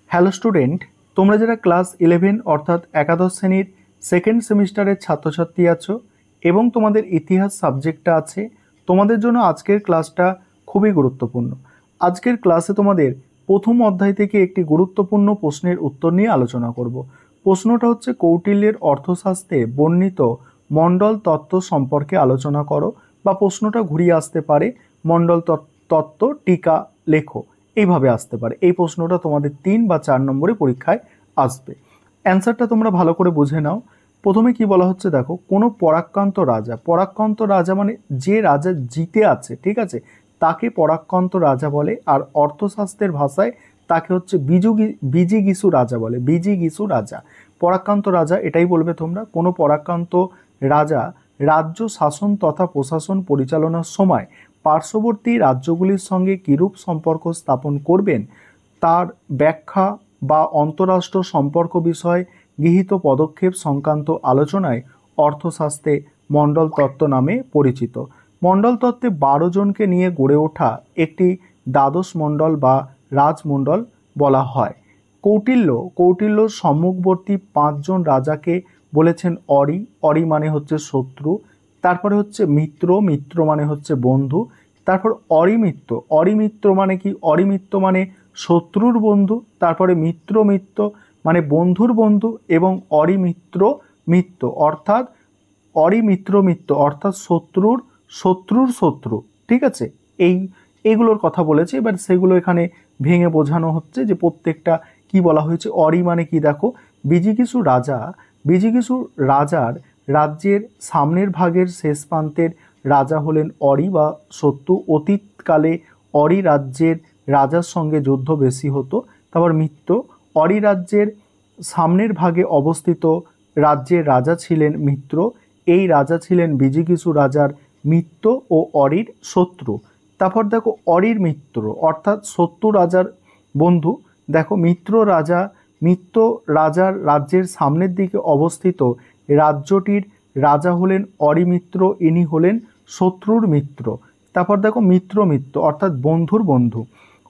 Hello student, তোমরা যারা class 11 অর্থাৎ একাদশ শ্রেণীর সেকেন্ড সেমিস্টারের ছাত্রছাত্রী আছো এবং তোমাদের ইতিহাস সাবজেক্টটা আছে, তোমাদের জন্য আজকের ক্লাসটা খুবই গুরুত্বপূর্ণ। আজকের ক্লাসে তোমাদের প্রথম অধ্যায় থেকে একটি গুরুত্বপূর্ণ প্রশ্নের উত্তর নিয়ে আলোচনা করব। প্রশ্নটা হচ্ছে কৌটিল্যের অর্থশাস্ত্রে বর্ণিত মণ্ডল তত্ত্ব সম্পর্কে আলোচনা করো, বা প্রশ্নটা ঘুরিয়ে আসতে পারে মণ্ডল তত্ত্ব টিকা লেখো, এইভাবে আসতে পারে। এই প্রশ্নটা তোমাদের 3 বা 4 নম্বরে পরীক্ষায় আসবে। অ্যান্সারটা তোমরা ভালো করে বুঝে নাও। প্রথমে কি বলা হচ্ছে দেখো, কোনো পরাক্রান্ত রাজা মানে যে রাজা জিতে আছে, ঠিক আছে, তাকে পরাক্রান্ত রাজা বলে। আর অর্থশাস্ত্রের ভাষায় তাকে হচ্ছে বিজিগীষু রাজা বলে। বিজিগীষু রাজা, পরাক্রান্ত রাজা এটাই বলবে তোমরা। কোনো পরাক্রান্ত রাজা রাজ্য শাসন তথা প্রশাসন পরিচালনার সময় পার্শ্ববর্তী রাজ্যগুলির সঙ্গে কিরূপ সম্পর্ক স্থাপন করবেন তার ব্যাখ্যা বা অন্তরাষ্ট্র সম্পর্ক বিষয়ে গৃহীত পদক্ষেপ সংক্রান্ত আলোচনায় অর্থশাস্ত্রে মণ্ডল তত্ত্ব নামে পরিচিত। মণ্ডল তত্ত্বে 12 জনকে নিয়ে গড়ে ওঠা একটি দ্বাদশ মণ্ডল বা রাজমণ্ডল বলা হয়। কৌটিল্য সম্মুখবর্তী 5 জন রাজাকে বলেছেন অরি মানে হচ্ছে শত্রু, তারপরে হচ্ছে মিত্র মানে হচ্ছে বন্ধু, তারপর অরিমিত্র মানে কি, অরিমিত্র মানে শত্রুর বন্ধু, তারপরে মিত্র মানে বন্ধুর বন্ধু, এবং মিত্র অর্থাৎ মিত্র অর্থাৎ শত্রুর শত্রু, ঠিক আছে। এইগুলোর কথা বলেছে। এবার সেগুলো এখানে ভেঙে বোঝানো হচ্ছে যে প্রত্যেকটা কি বলা হয়েছে। অরি মানে কি দেখো, বিজিগীষু রাজার রাজ্যের সামনের ভাগের শেষ প্রান্তের রাজা হলেন অরি বা শত্রু। অতীতকালে অরি রাজ্যের রাজার সঙ্গে যুদ্ধ বেশি হতো। তারপর মিত্র, অরি রাজ্যের সামনের ভাগে অবস্থিত রাজ্যের রাজা ছিলেন মিত্র। এই রাজা ছিলেন বিজিগীষু রাজার মিত্র ও অরির শত্রু। তারপর দেখো অরির মিত্র অর্থাৎ শত্রু রাজার বন্ধু। দেখো মিত্র রাজার রাজ্যের সামনের দিকে অবস্থিত রাজ্যটির রাজা হলেন অরিমিত্র, ইনি হলেন শত্রুর মিত্র। তারপর দেখো মিত্র অর্থাৎ বন্ধুর বন্ধু।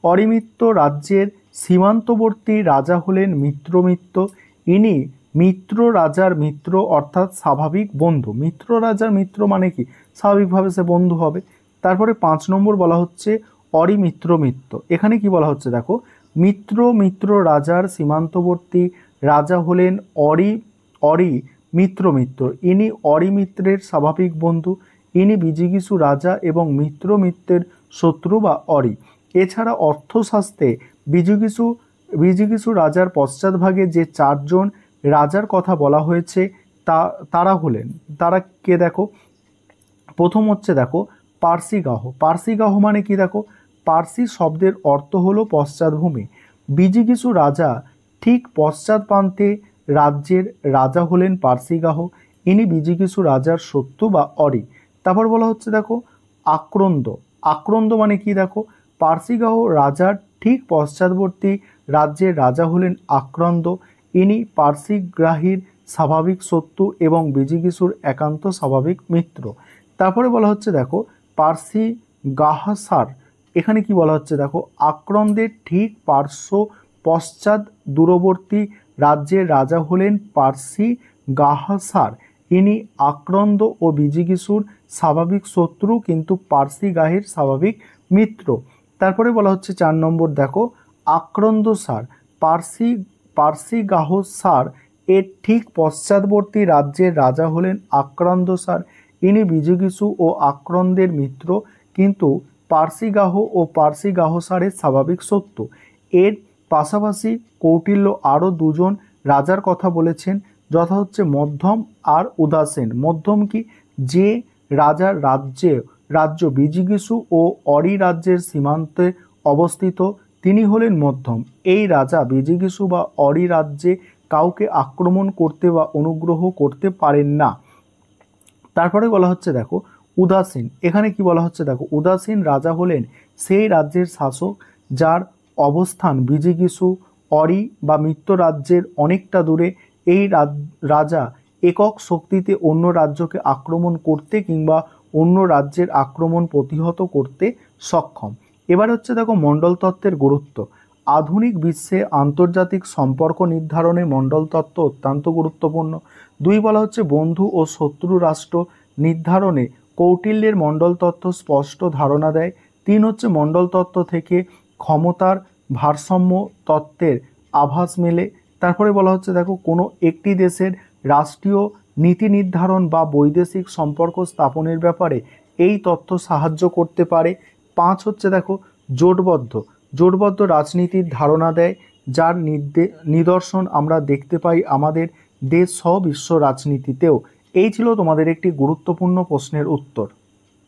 অরিমিত্র রাজ্যের সীমান্তবর্তী রাজা হলেন মিত্র, ইনি মিত্র রাজার মিত্র অর্থাৎ স্বাভাবিক বন্ধু। মিত্র রাজার মিত্র মানে কি, স্বাভাবিকভাবে সে বন্ধু হবে। তারপরে 5 নম্বর বলা হচ্ছে অরিমিত্র। এখানে কি বলা হচ্ছে দেখো, মিত্র রাজার সীমান্তবর্তী রাজা হলেন অরি মিত্র, ইনি অরিমিত্রের স্বাভাবিক বন্ধু, ইনি বিজিগীষু রাজা এবং মিত্রের শত্রু বা অরি। এছাড়া অর্থশাস্ত্রে বিজিগীষু রাজার পশ্চাৎভাগে যে 4 জন রাজার কথা বলা হয়েছে তারা কে দেখো। প্রথম হচ্ছে দেখো পার্সিগাহ মানে কি দেখো, পার্সি শব্দের অর্থ হলো পশ্চাৎভূমি। বিজিগীষু রাজা ঠিক পশ্চাৎ প্রান্তে রাজ্যের রাজা হলেন পার্সিগাহ, ইনি বিজিগীষু রাজার শত্রু বা অরি। তারপর বলা হচ্ছে দেখো আক্রন্দ মানে কি দেখো, পার্সিগাহ রাজার ঠিক পশ্চাৎবর্তী রাজ্যের রাজা হলেন আক্রন্দ, ইনি পার্সিগ্রাহীর স্বাভাবিক শত্রু এবং বিজিগীষুর একান্ত স্বাভাবিক মিত্র। তারপরে বলা হচ্ছে দেখো পার্সি গাহসার। এখানে কি বলা হচ্ছে দেখো, আক্রন্দের ঠিক পশ্চাৎ দূরবর্তী রাজ্যের রাজা হলেন পার্সি গাহসার, ইনি আক্রন্দ ও বিজিগীষুর স্বাভাবিক শত্রু কিন্তু পার্সি গাহের স্বাভাবিক মিত্র। তারপরে বলা হচ্ছে 4 নম্বর দেখো আক্রন্দসার। পার্সি গাহসার এর ঠিক পশ্চাৎবর্তী রাজ্যের রাজা হলেন আক্রান্দসার, ইনি বিজিগীষু ও আক্রন্দের মিত্র কিন্তু পার্সিগাহ ও পার্সিগাহসারের স্বাভাবিক শত্রু। এর পাশাপাশি কৌটিল্য আরও 2 জন রাজার কথা বলেছেন, যথা হচ্ছে মধ্যম আর উদাসীন। মধ্যম কি, যে রাজার রাজ্য বিজিগীষু ও অরি রাজ্যের সীমান্তে অবস্থিত তিনি হলেন মধ্যম। এই রাজা বিজিগীষু বা অরি রাজ্যে কাউকে আক্রমণ করতে বা অনুগ্রহ করতে পারেন না। তারপরে বলা হচ্ছে দেখো উদাসীন। এখানে কি বলা হচ্ছে দেখো, উদাসীন রাজা হলেন সেই রাজ্যের শাসক যার অবস্থান বিজিগীষু অরি বা মিত্র রাজ্যের অনেকটা দূরে। এই রাজা একক শক্তিতে অন্য রাজ্যকে আক্রমণ করতে কিংবা অন্য রাজ্যের আক্রমণ প্রতিহত করতে সক্ষম। এবার হচ্ছে দেখো মণ্ডল তত্ত্বের গুরুত্ব। আধুনিক বিশ্বে আন্তর্জাতিক সম্পর্ক নির্ধারণে মণ্ডল তত্ত্ব অত্যন্ত গুরুত্বপূর্ণ। 2 বলা হচ্ছে বন্ধু ও শত্রু রাষ্ট্র নির্ধারণে কৌটিল্যের মণ্ডল তত্ত্ব স্পষ্ট ধারণা দেয়। 3 হচ্ছে মণ্ডল তত্ত্ব থেকে ক্ষমতার ভারসাম্য তত্ত্বের আভাস মেলে। তারপরে বলা হচ্ছে দেখো কোনো একটি দেশের রাষ্ট্রীয় নীতি নির্ধারণ বা বৈদেশিক সম্পর্ক স্থাপনের ব্যাপারে এই তত্ত্ব সাহায্য করতে পারে। 5 হচ্ছে দেখো জোটবদ্ধ রাজনীতির ধারণা দেয়, যার নিদর্শন আমরা দেখতে পাই আমাদের দেশ সহ বিশ্ব রাজনীতিতেও। এই ছিল তোমাদের একটি গুরুত্বপূর্ণ প্রশ্নের উত্তর।